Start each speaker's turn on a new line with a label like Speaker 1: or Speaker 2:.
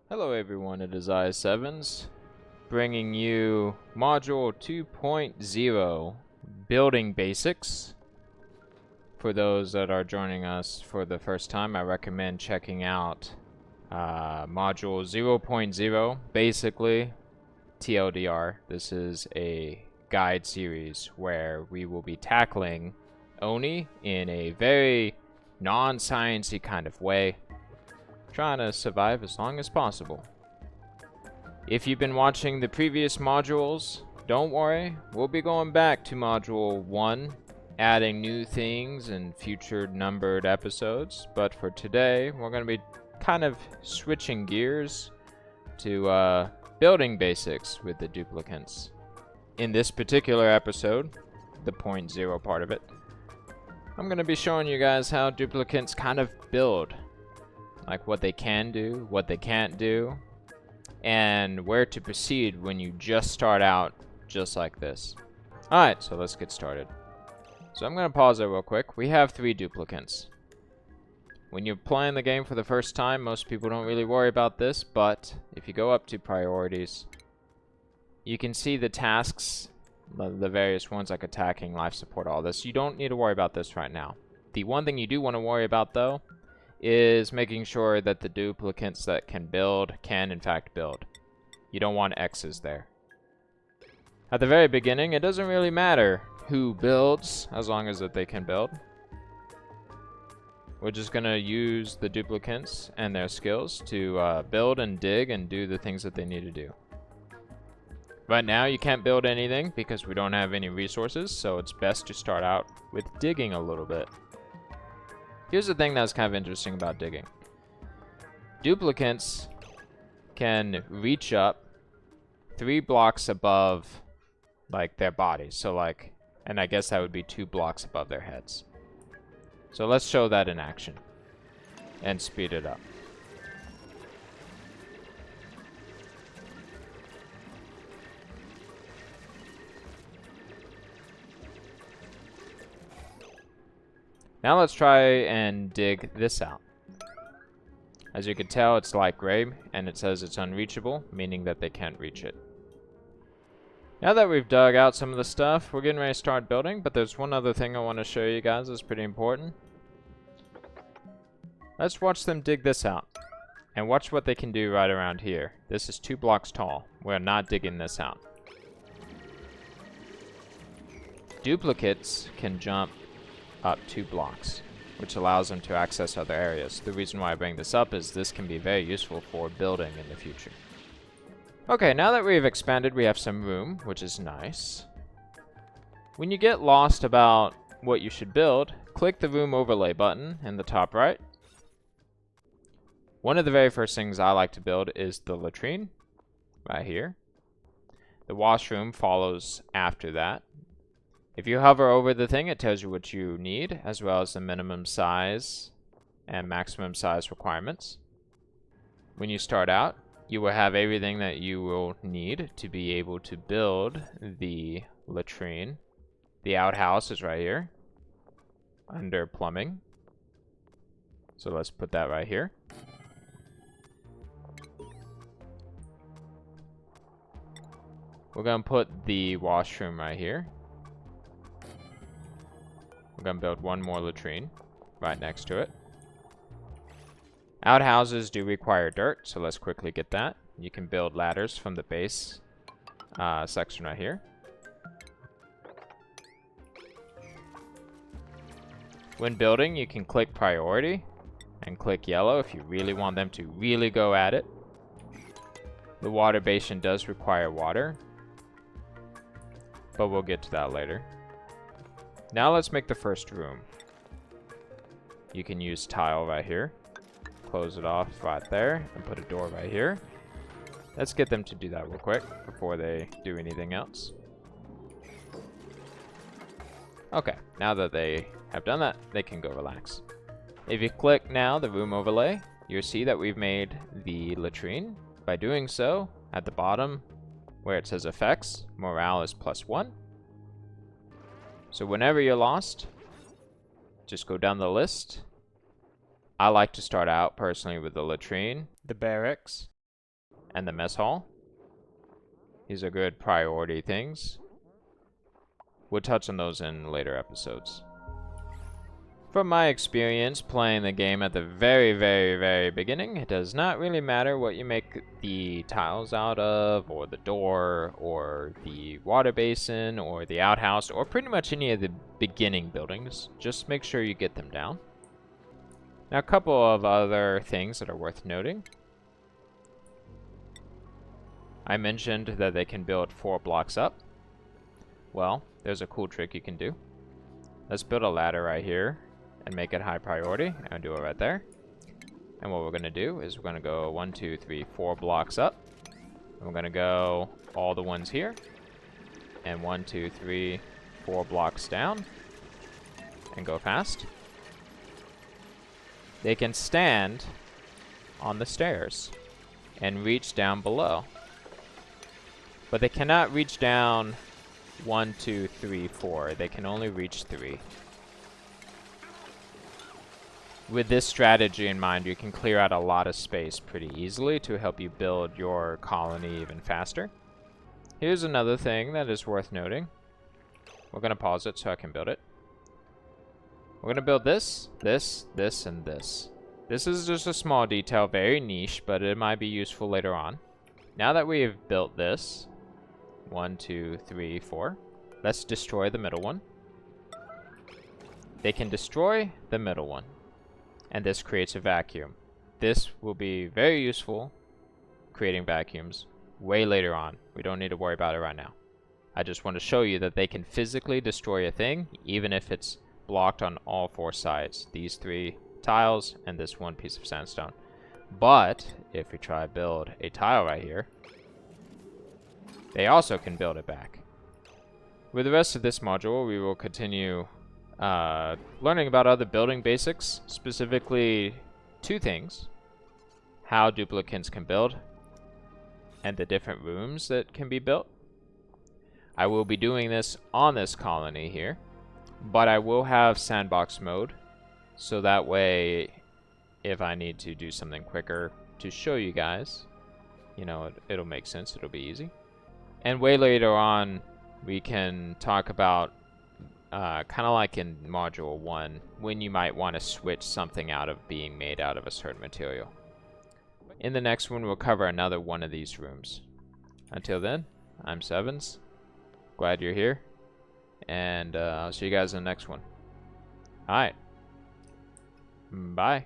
Speaker 1: Hello everyone, it is I7s, bringing you Module 2.0, Building Basics. For those that are joining us for the first time, I recommend checking out Module 0.0. Basically, TLDR, this is a guide series where we will be tackling Oni in a very non-sciencey kind of way, trying to survive as long as possible. If you've been watching the previous modules, don't worry, we'll be going back to Module 1, adding new things in future numbered episodes, but for today, we're going to be kind of switching gears to building basics with the Duplicants. In this particular episode, the 0.0 part of it, I'm going to be showing you guys how Duplicants kind of build. Like what they can do, what they can't do, and where to proceed when you just start out just like this. Alright, so let's get started. So I'm going to pause it real quick. We have 3 Duplicants. When you're playing the game for the first time, most people don't really worry about this, but if you go up to priorities, you can see the tasks, the various ones like attacking, life support, all this. You don't need to worry about this right now. The one thing you do want to worry about though is making sure that the Duplicants that can build can in fact build. You don't want X's there. At the very beginning, it doesn't really matter who builds as long as that they can build. We're just gonna use the Duplicants and their skills to build and dig and do the things that they need to do. Right now you can't build anything because we don't have any resources, so it's best to start out with digging a little bit. Here's the thing that's kind of interesting about digging. Duplicants can reach up 3 blocks above like their bodies. So like, and I guess that would be 2 blocks above their heads. So let's show that in action and speed it up. Now let's try and dig this out. As you can tell, it's light gray, and it says it's unreachable, meaning that they can't reach it. Now that we've dug out some of the stuff, we're getting ready to start building, but there's one other thing I want to show you guys that's pretty important. Let's watch them dig this out, and watch what they can do right around here. This is 2 blocks tall. We're not digging this out. Duplicates can jump up 2 blocks, which allows them to access other areas. The reason why I bring this up is this can be very useful for building in the future. Okay, now that we've expanded, we have some room, which is nice. When you get lost about what you should build, click the room overlay button in the top right. One of the very first things I like to build is the latrine, right here. The washroom follows after that. If you hover over the thing, it tells you what you need, as well as the minimum size and maximum size requirements. When you start out, you will have everything that you will need to be able to build the latrine. The outhouse is right here, under plumbing. So let's put that right here. We're going to put the washroom right here. We're going to build one more latrine right next to it. Outhouses do require dirt, so let's quickly get that. You can build ladders from the base section right here. When building, you can click priority and click yellow if you really want them to really go at it. The water basin does require water, but we'll get to that later. Now let's make the first room. You can use tile right here. Close it off right there and put a door right here. Let's get them to do that real quick before they do anything else. Okay, now that they have done that, they can go relax. If you click now the room overlay, you'll see that we've made the latrine. By doing so, at the bottom where it says effects, morale is +1. So whenever you're lost, just go down the list. I like to start out personally with the latrine, the barracks, and the mess hall. These are good priority things. We'll touch on those in later episodes. From my experience playing the game at the very beginning, it does not really matter what you make the tiles out of, or the door, or the water basin, or the outhouse, or pretty much any of the beginning buildings. Just make sure you get them down. Now, a couple of other things that are worth noting. I mentioned that they can build 4 blocks up. Well, there's a cool trick you can do. Let's build a ladder right here and make it high priority, and do it right there. And what we're going to do is we're going to go 1, 2, 3, 4 blocks up. And we're going to go all the ones here, and 1, 2, 3, 4 blocks down, and go fast. They can stand on the stairs and reach down below, but they cannot reach down 1, 2, 3, 4. They can only reach 3. With this strategy in mind, you can clear out a lot of space pretty easily to help you build your colony even faster. Here's another thing that is worth noting. We're going to pause it so I can build it. We're going to build this, this, this, and this. This is just a small detail, very niche, but it might be useful later on. Now that we've built this, 1, 2, 3, 4, let's destroy the middle one. They can destroy the middle one, and this creates a vacuum. This will be very useful creating vacuums way later on. We don't need to worry about it right now. I just want to show you that they can physically destroy a thing, even if it's blocked on all 4 sides. These 3 tiles and this 1 piece of sandstone. But if we try to build a tile right here, they also can build it back. With the rest of this module, we will continue learning about other building basics, specifically 2 things: how duplicants can build, and the different rooms that can be built. I will be doing this on this colony here, but I will have sandbox mode, so that way if I need to do something quicker to show you guys, you know, it'll make sense, it'll be easy. And way later on, we can talk about, kind of like in Module 1, when you might want to switch something out of being made out of a certain material. In the next one, we'll cover another one of these rooms. Until then, I'm Sevens. Glad you're here. And I'll see you guys in the next one. Alright. Bye.